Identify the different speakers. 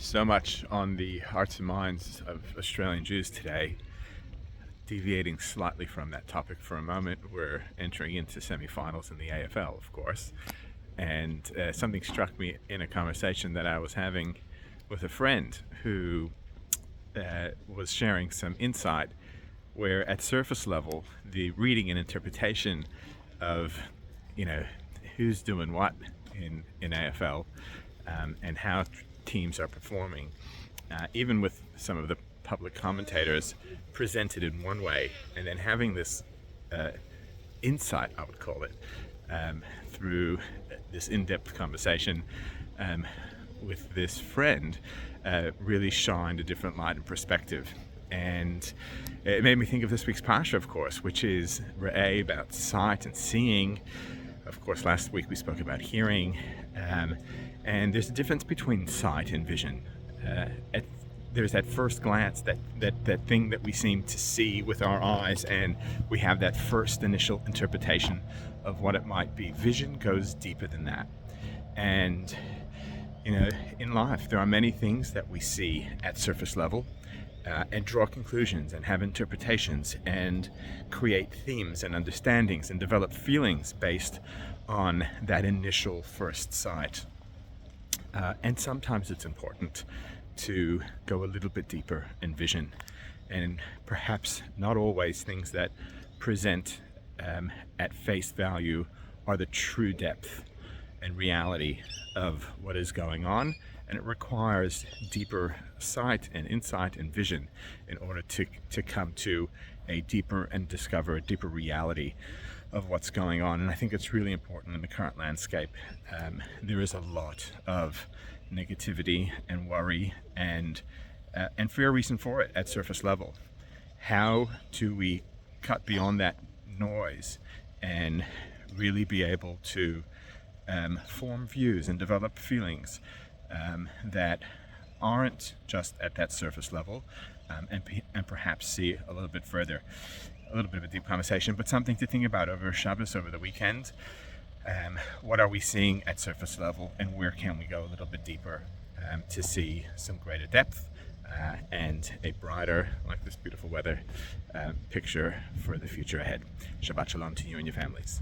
Speaker 1: So much on the hearts and minds of Australian Jews today. Deviating slightly from that topic for a moment, we're entering into semi-finals in the AFL, of course, and something struck me in a conversation that I was having with a friend who was sharing some insight where at surface level the reading and interpretation of who's doing what in AFL and how teams are performing, even with some of the public commentators presented in one way, and then having this insight, I would call it, through this in-depth conversation with this friend, really shined a different light and perspective. And it made me think of this week's Parsha, of course, which is Re'eh, about sight and seeing. Of course, last week we spoke about hearing, and there's a difference between sight and vision. There's that first glance, that thing that we seem to see with our eyes, and we have that first initial interpretation of what it might be. Vision goes deeper than that. And, in life, there are many things that we see at surface level, and draw conclusions and have interpretations and create themes and understandings and develop feelings based on that initial first sight. And sometimes it's important to go a little bit deeper in vision, and perhaps not always things that present at face value are the true depth and reality of what is going on. And it requires deeper sight and insight and vision in order to come to a deeper and discover a deeper reality of what's going on. And I think it's really important in the current landscape. There is a lot of negativity and worry and fair reason for it at surface level. How do we cut beyond that noise and really be able to form views and develop feelings that aren't just at that surface level, and perhaps see a little bit further, a little bit of a deep conversation, but something to think about over Shabbos, over the weekend. What are we seeing at surface level, and where can we go a little bit deeper to see some greater depth and a brighter, like this beautiful weather, picture for the future ahead. Shabbat Shalom to you and your families.